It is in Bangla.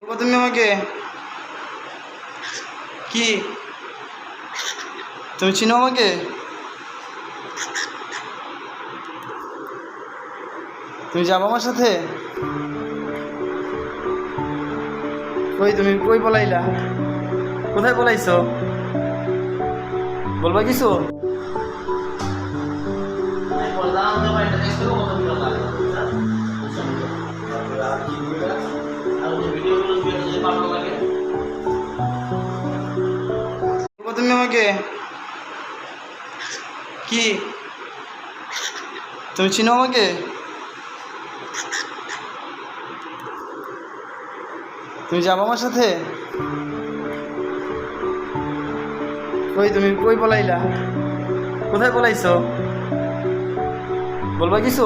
তুমি আমাকে কি তুমি চিনো আমাকে? তুমি যাবো আমার সাথে? কই তুমি কই পলাইলা? কোথায় পলাইছো? বলবা কিছু? তুমি আমাকে কি তুমি চিনো আমাকে? তুমি যাবো আমার সাথে? কই তুমি কই পলাইলা? কোথায় পলাইছো? বলবা কিছু?